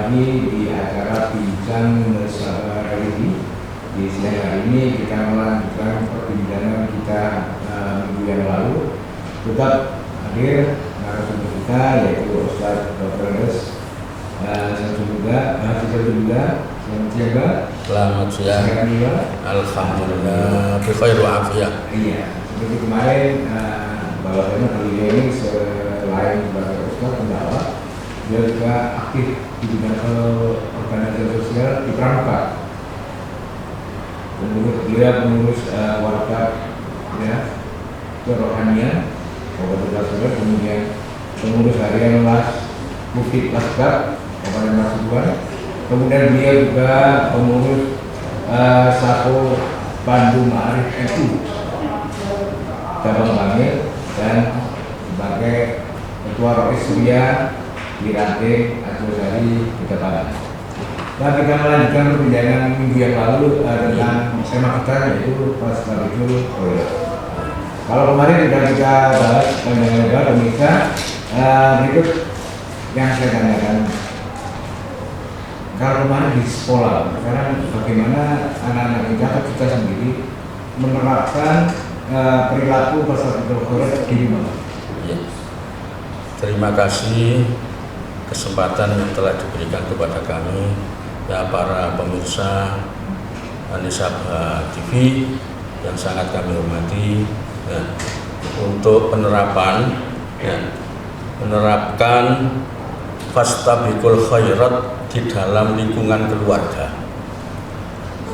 lagi di acara bincang religi. Di siang hari ini kita melanjutkan perbincangan kita minggu yang lalu. Tetap hadir narasumber kita yaitu Ustaz Dr. Selamat siang. Selamat siang. Alhamdulillah, bikhair wa afiyah. Iya, seperti kemarin bahwasanya beliau ini selain sebagai ustaz pendakwah, dia juga aktif di bidang organisasi sosial di Pramuka. Beliau mengurus warga ya, kerohanian, kemudian pengurus harian Bukit Lasgar, Kabupaten Pasuruan. Kemudian beliau juga pengurus Sako Bandung Ma'arif NU cabang Bangil dan sebagai ketua Rois Surya di ranting Asosiasi Kedekatan. Nah, kita melanjutkan perbincangan minggu yang lalu tentang tema kita yaitu Fastabikul Khairat. Kalau kemarin sudah kita bahas panjang-lebar pemirsa, berikut yang saya tanyakan. Kalau kemarin di sekolah, sekarang bagaimana anak-anak kita sendiri menerapkan perilaku Fastabikul Khairat di rumah? Ya. Terima kasih kesempatan yang telah diberikan kepada kami, ya, para pemirsa Anisabha TV yang sangat kami hormati, ya, untuk menerapkan Fastabikul Khairat di dalam lingkungan keluarga,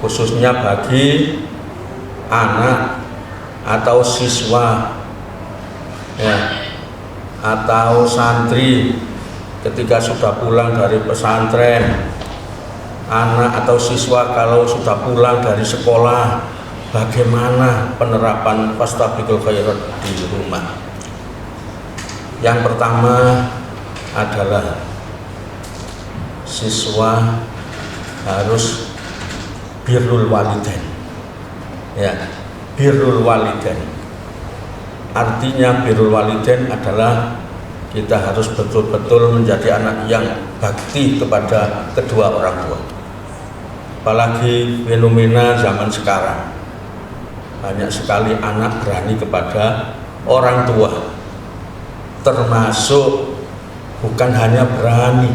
khususnya bagi anak atau siswa, ya, atau santri ketika sudah pulang dari pesantren, anak atau siswa kalau sudah pulang dari sekolah, bagaimana penerapan Fastabikul Khairat di rumah. Yang pertama adalah siswa harus birrul walidain, ya, birrul walidain. Artinya birrul walidain adalah kita harus betul-betul menjadi anak yang bakti kepada kedua orang tua. Apalagi fenomena zaman sekarang, banyak sekali anak berani kepada orang tua, termasuk bukan hanya berani,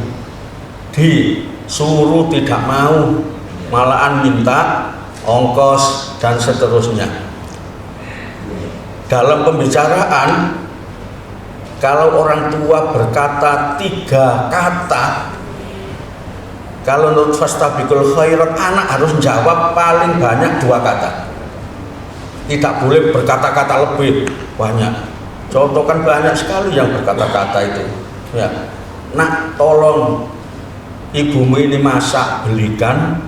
disuruh tidak mau, malahan minta ongkos dan seterusnya. Dalam pembicaraan, kalau orang tua berkata 3 kata, kalau menurut Fastabikul Khairat, anak harus jawab paling banyak 2 kata. Tidak boleh berkata-kata lebih banyak. Contoh kan banyak sekali yang berkata-kata itu, ya, nak tolong ibumu ini masak, belikan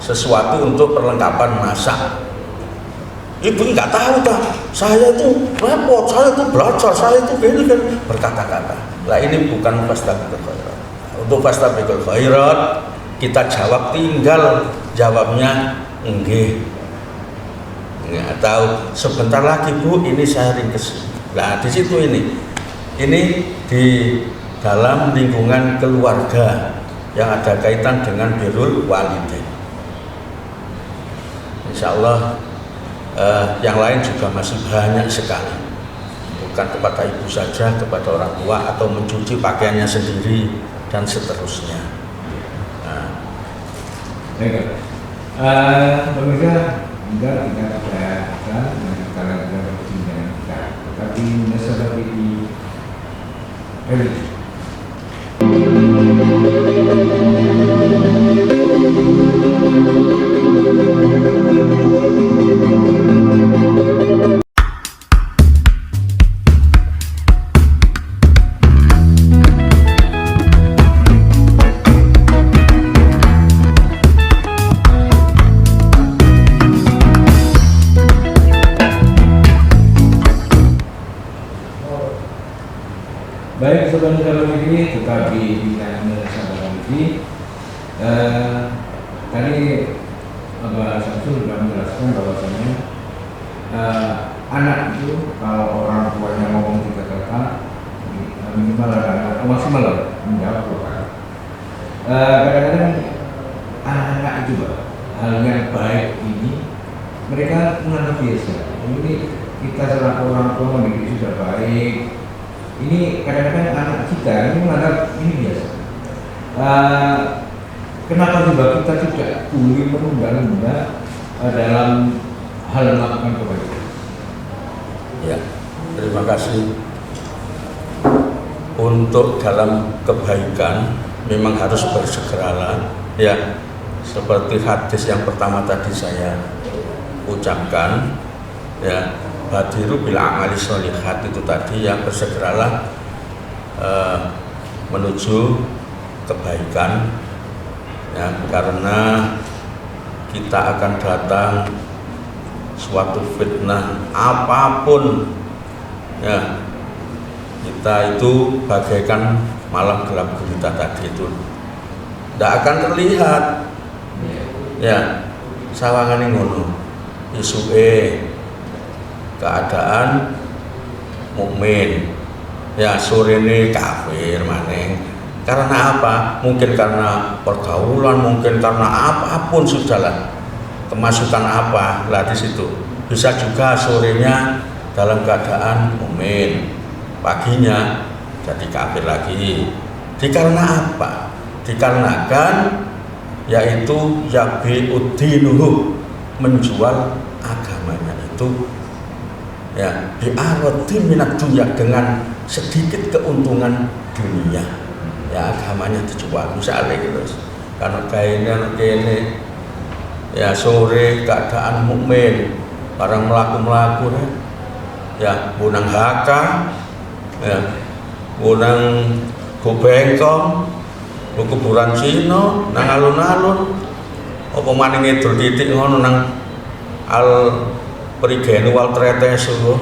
sesuatu untuk perlengkapan masak. Ibu nggak tahu dah, saya itu repot, saya itu belajar, saya itu gini kan, berkata-kata. Nah, ini bukan Fastabikul Khairat. Untuk Fastabikul Khairat kita jawab, tinggal jawabnya nggih, atau sebentar lagi Bu, ini saya ringkes. Nah, di situ ini di dalam lingkungan keluarga yang ada kaitan dengan birrul walidain. Insya Allah yang lain juga masih banyak sekali, bukan kepada ibu saja, kepada orang tua, atau mencuci pakaiannya sendiri dan seterusnya. Baik, pemirsa, enggak kita akan melanjutkan perbincangan kita, tetapi seperti di religi. Baik, saudara-saudara ini tetap di bidang saudara ini. Tadi Abah Samsul sudah menjelaskan bahwasanya anak itu kalau orang tuanya ngomong 3 kata minimal maksimal menjawab 2 kata. Kadang-kadang anak-anak itu Pak, hal yang baik ini mereka menganggap biasa. Ini kita selaku orang tua mendidik sudah baik. Ini kadang-kadang anak kita ini menganggap ini biasa. Kenapa juga kita tidak boleh menunda-nunda dalam hal melakukan kebaikan? Ya, terima kasih. Untuk dalam kebaikan memang harus bersegeralah, ya. Seperti hadis yang pertama tadi saya ucapkan, ya, badiru bil amali sholihat itu tadi, ya, bersegeralah menuju kebaikan, ya, karena kita akan datang suatu fitnah apapun, ya, kita itu bagaikan malam gelap gulita tadi itu tidak akan terlihat, ya, sawangane ngono isuke keadaan mukmin, ya, sorene kafir maneng. Karena apa? Mungkin karena pergaulan, mungkin karena apapun sudahlah, kemasukan apa lah di situ. Bisa juga sorenya dalam keadaan mukmin, paginya jadi kafir lagi. Dikarena apa? Dikarenakan yaitu yabi'uddinuhu, menjual agamanya itu, ya, bi'arodi minat dunya, dengan sedikit keuntungan dunia, ya, agamanya dijual. Misalnya gitu, karena kayaknya ya, sore keadaan mukmin barang melaku ya, bunang haka, ya, bunang bengkong, kuburan Cina nang alun-alun, apa maning ngidul titik ngono nang al perigenu wal tretesu.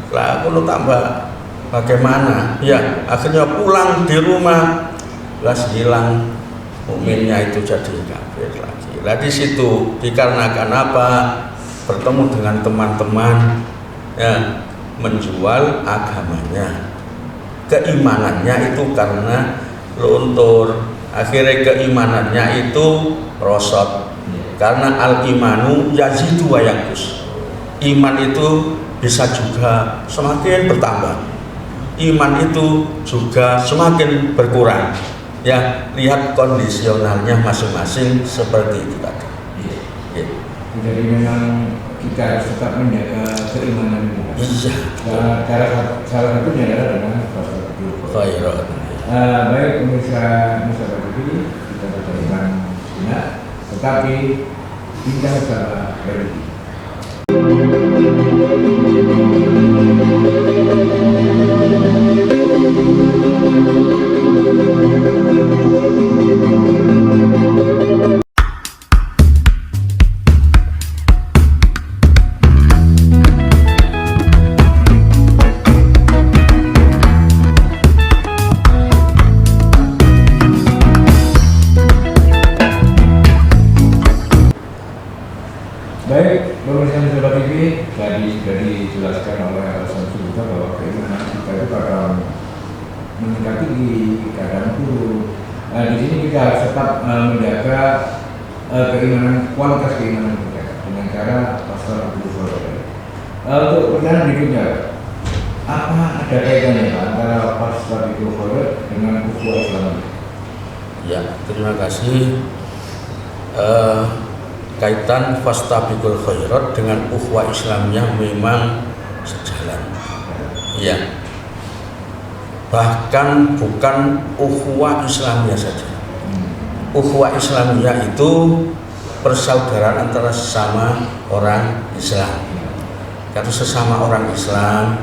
Lah aku tambah bagaimana? Ya, akhirnya pulang di rumah, las hilang mukminnya itu jadi kafir lagi. Lah di situ dikarenakan apa? Bertemu dengan teman-teman, ya, menjual agamanya, keimanannya itu karena luntur. Akhirnya keimanannya itu rosot, karena al-imanu yazidu wa yanqus. Iman itu bisa juga semakin bertambah, iman itu juga semakin berkurang, ya, lihat kondisionalnya masing-masing seperti itu tadi. Ya. Jadi memang kita harus tetap menjaga keimanan kita. Iya. Cara salah satunya adalah dengan Khairat. Baik pemirsa Nusa TV, kita berteman sejenak, tetapi tidak salah religi. Baik, pemirsa Nusa TV, tadi sudah dijelaskan oleh Al-Samsul juga bahwa keimanan kita itu bakal meningkati di keadaan buruk. Di sini kita harus tetap menjaga keimanan, kualitas keimanan kita dengan cara pasal 20. Untuk pertanyaan berikutnya, apa ada kaitannya antara pasal 20 dengan ukhuwah Islam? Ya, terima kasih. Kaitan fastabiqul khairat dengan ukhuwah Islamnya memang sejalan, ya. Bahkan bukan ukhuwah Islamnya saja, ukhuwah Islamnya itu persaudaraan antara sesama orang Islam. Kalau sesama orang Islam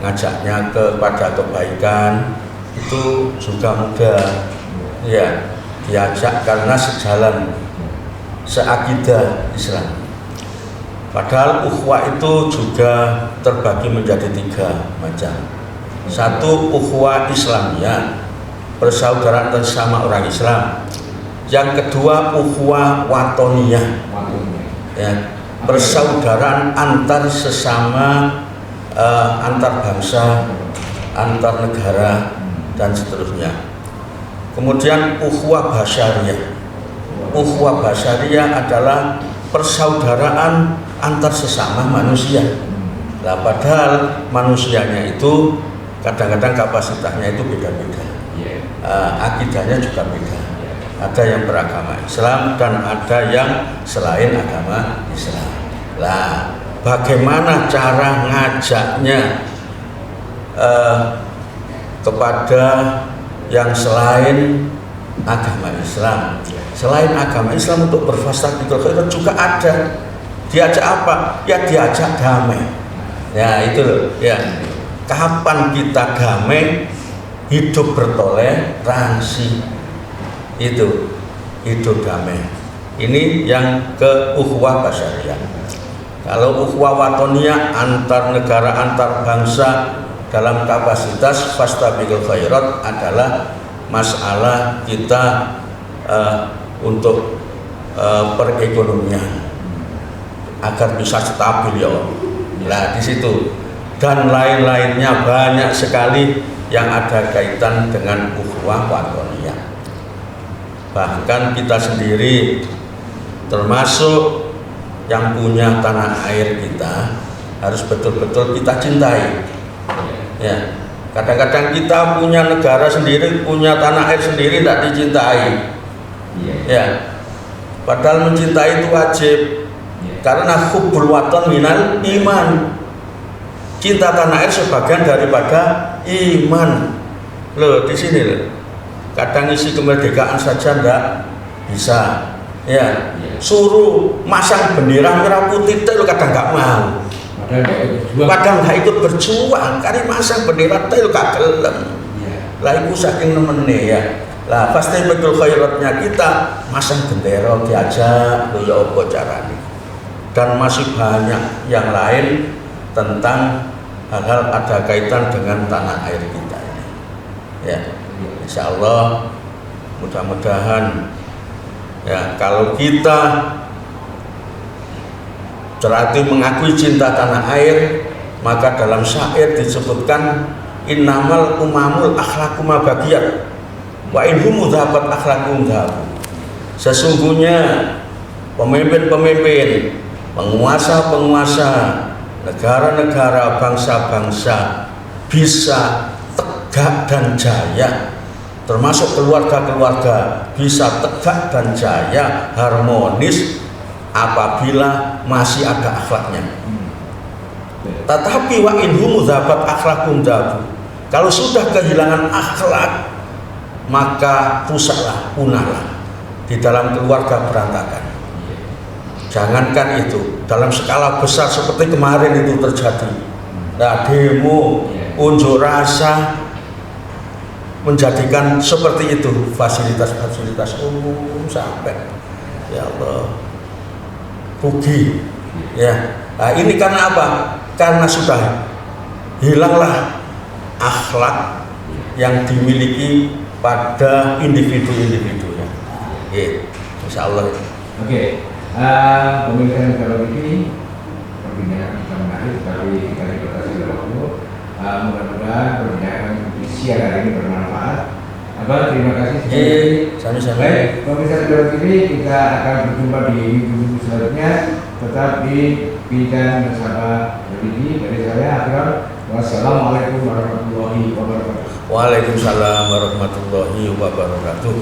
ngajaknya kepada kebaikan itu juga mudah, ya, diajak karena sejalan, seakidah Islam. Padahal ukhuwah itu juga terbagi menjadi 3 macam. Satu, ukhuwah Islamiyah, persaudaraan sesama orang Islam. Yang kedua, ukhuwah watoniyah, ya, persaudaraan antar sesama, antar bangsa, antar negara, dan seterusnya. Kemudian ukhuwah basyariyah. Ukhuwah basyariyah adalah persaudaraan antar sesama manusia. Nah, padahal manusianya itu kadang-kadang kapasitasnya itu beda-beda. Akidahnya juga beda. Ada yang beragama Islam dan ada yang selain agama Islam. Nah, bagaimana cara ngajaknya kepada yang selain agama Islam? Selain agama Islam untuk berfastabiqul khairat juga ada. Diajak apa? Ya diajak damai. Ya itu ya. Kapan kita damai, hidup bertoleransi, itu hidup damai. Ini yang ke ukhuwah basyariyah. Kalau ukhuwah watoniyah antar negara, antar bangsa dalam kapasitas fastabiqul khairat adalah masalah kita untuk perekonomian agar bisa stabil ya. Nah di situ dan lain-lainnya banyak sekali yang ada kaitan dengan ukhuwah watoniyah. Bahkan kita sendiri termasuk yang punya tanah air kita harus betul-betul kita cintai. Ya, kadang-kadang kita punya negara sendiri, punya tanah air sendiri tidak dicintai. Ya, padahal mencintai itu wajib karena hubbul watan minal iman. Cinta tanah air sebagian daripada iman. Loh di sini loh. Kadang isi kemerdekaan saja ndak bisa. Ya, suruh masang bendera merah putih itu kadang nggak mau. Kadang nggak ikut berjuang, karena masang bendera itu gak gelem. Lah itu saking nemene ya. Lah pasti betul khairatnya kita masang bendera diajak lo ya apa carane. Dan masih banyak yang lain tentang hal-hal ada kaitan dengan tanah air kita ini. Ya, insya Allah mudah-mudahan ya kalau kita berarti mengakui cinta tanah air, maka dalam syair disebutkan innamal umamul akhlaqu mabagiyat wa inhum mudhabat akhlaqum dhab. Sesungguhnya pemimpin-pemimpin, penguasa-penguasa, negara-negara, bangsa-bangsa bisa tegak dan jaya, termasuk keluarga-keluarga bisa tegak dan jaya, harmonis apabila masih ada akhlaknya. Tetapi wa inhum mudhabat akhlaqum dhab. Kalau sudah kehilangan akhlak, maka rusaklah, punahlah. Di dalam keluarga berantakan. Jangankan itu, dalam skala besar seperti kemarin itu terjadi. Nah, demo, unjuk rasa menjadikan seperti itu fasilitas-fasilitas umum sampai ya Allah rugi. Ya. Nah, ini karena apa? Karena sudah hilanglah akhlak yang dimiliki pada individu-individunya. Insya Allah. Oke. Pemirsa kalau ini perbincangan kita menarik, tapi kita dibatasi oleh waktu. Mudah-mudahan perbincangan di siang hari ini bermanfaat. Terima kasih. Sama-sama. Baik, pemirsa kalau ini kita akan berjumpa di minggu selanjutnya. Tetap di Bincang Bersama Religi. Dari saya Akram. Wassalamualaikum warahmatullahi wabarakatuh. Waalaikumsalam warahmatullahi wabarakatuh.